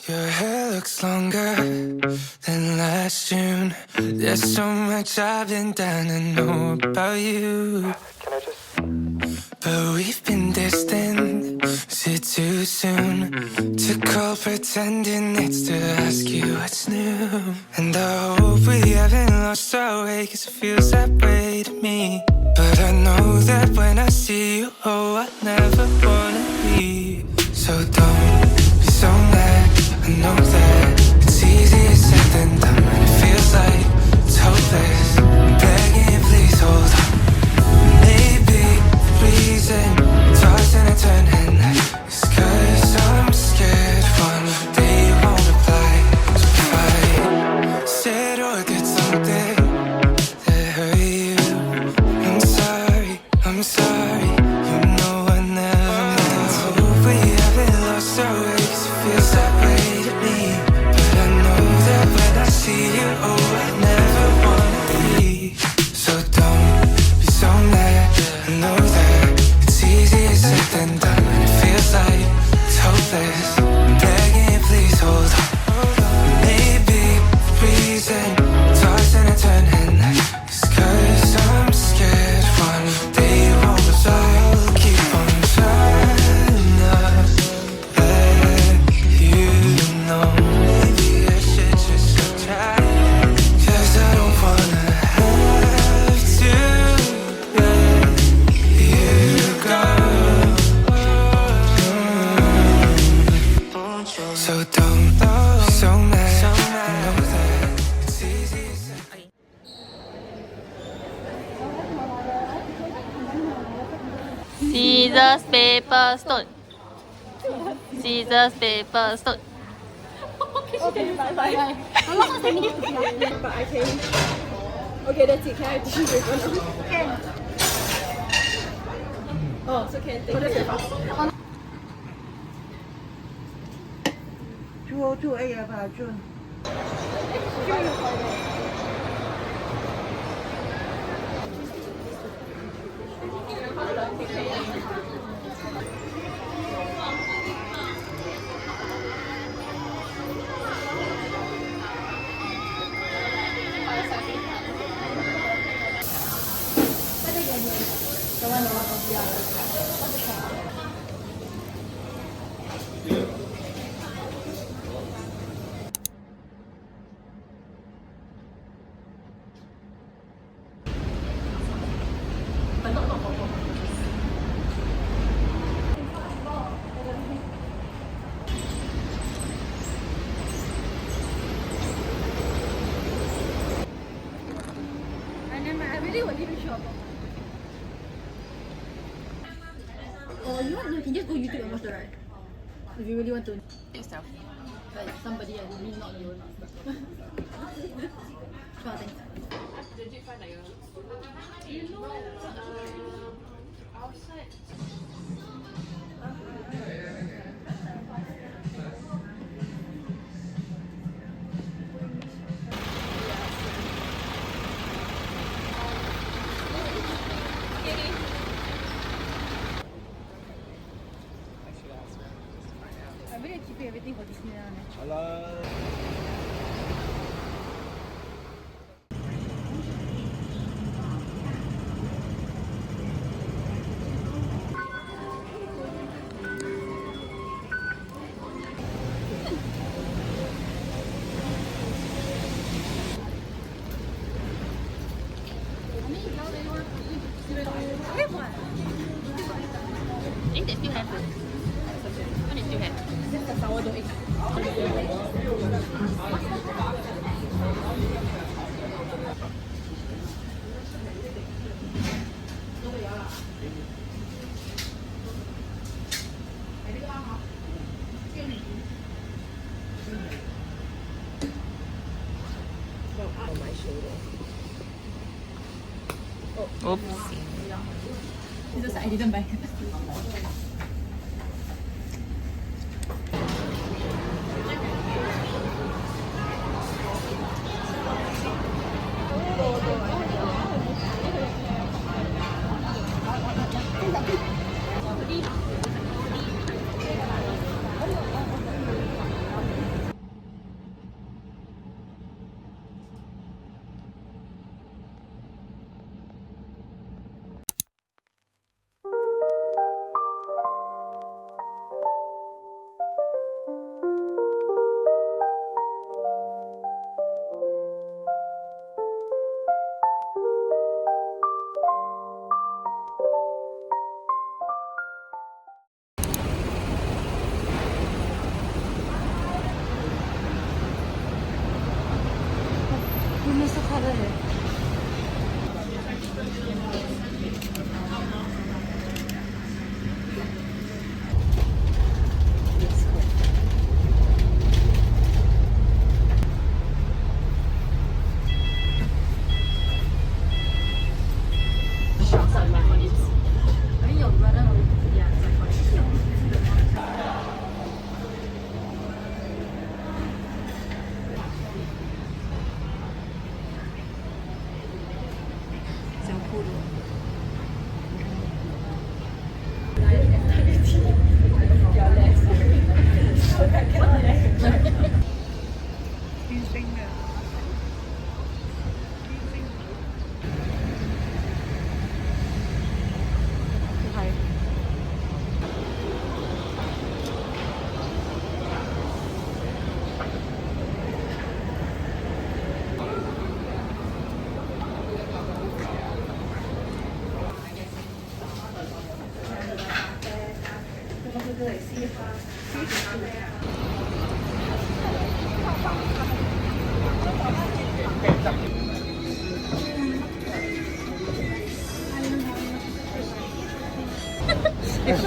Your hair looks longer than last June. There's so much I've been dying to know about you. Can I just? But we've been distant. Is it too soon to call pretending it's to ask you what's new? And I hope we haven't lost our way, 'cause it feels that way to me. But I know that when I see you, oh, I never wanna leave. So don't be so mad. I know that it's easier said than done, and it feels like it's hopeless. I'm begging, please hold on. Maybe the reason tossing and turning is 'cause I'm scared one day you won't reply. So if I said or did something that hurt you, I'm sorry, you know I never meant to. I hope we haven't lost our way, 'cause it feels that way to me. But I know that when I see you, oh, I never wanna leave. So don't be so mad. I know that it's easier said than done, and it feels like it's hopeless. I'm begging, please hold on. Maybe the reason tossing and turning is 'cause I'm scared one day you won't reply. I'll keep on trying to let you know. Maybe I should just try, 'cause I don't wanna have to let you go. So don't be so mad. I know that it's easy to say. Scissors, paper, stone. Scissors, paper, stone. Okay, bye. How long does it need to be? But I can. Okay, that's it. Can I tissue paper now? Can. Oh, so can take it. Two, yeah, but June. I really want you to shop. Or you can just go YouTube and watch the ride. If you really want to. Yourself. Like somebody I mean not you. Sure thing. Did you find like outside? I'm really keeping everything for Disneyland. Eh, they still have. What they still have? Just the sourdough egg. Oops. It's just I didn't buy. 的耶。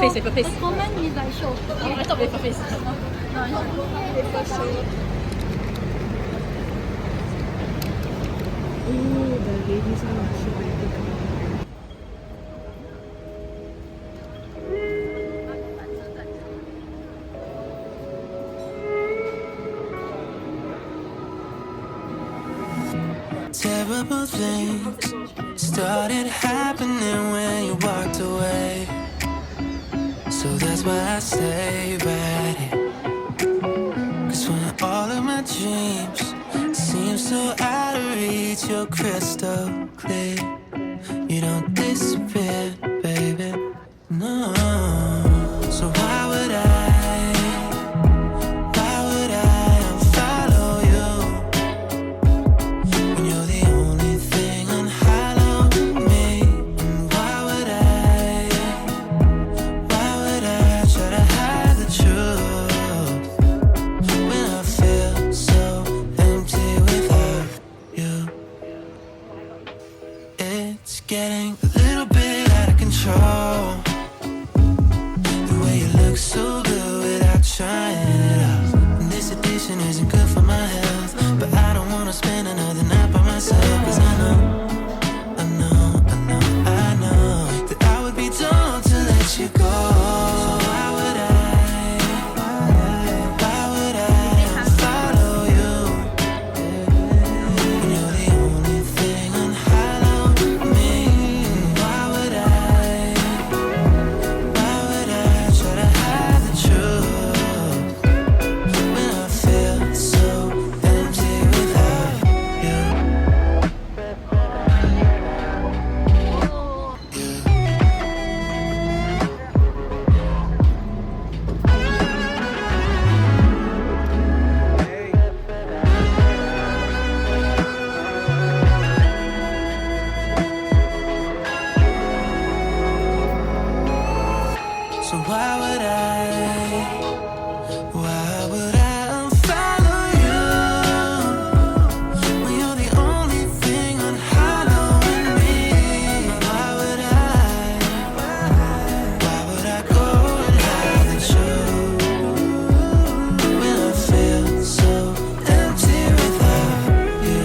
face, paper face. Comment is like show. Oh, I thought paper face. Paper show. Ooh, the ladies are not sure. Terrible things started happening when you walked away. So that's why I stay right here. 'Cause when all of my dreams seem so out of reach, you're crystal clear. You don't disappear, baby. No. So why would I unfollow you when you're the only thing unhallowed in me? And why would I try to hide the truth when I feel so empty without you? It's getting a little bit out of control. The way you look so good without trying it out. And this addiction isn't good for my health, but I don't wanna spend another night by myself. 'Cause I know that I would be dumb to let you go. So why would I follow you when you're the only thing unhallowed in me? Why would I try to hide the truth when I feel so empty without you? So why would I unfollow you when you're the only thing unhallowed in me? Why would I go and hide the truth when I feel so empty without you?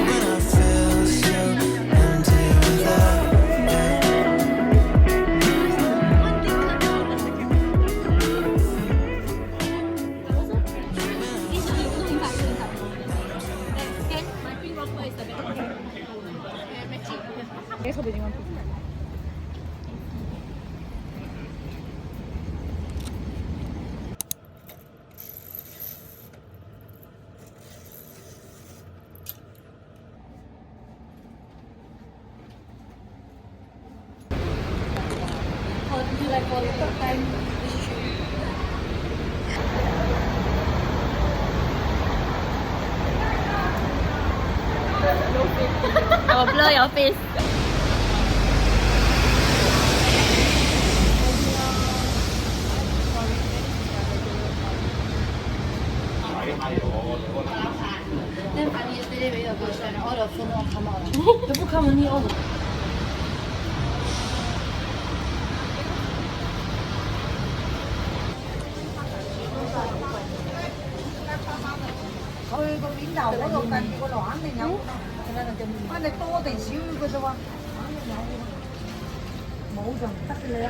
When I feel so empty without 계속 베징만 like for the third time this trip. I will blur your face. 嗰個近個羅肯定有，我哋多定少嘅啫喎，冇就唔得嘅啦。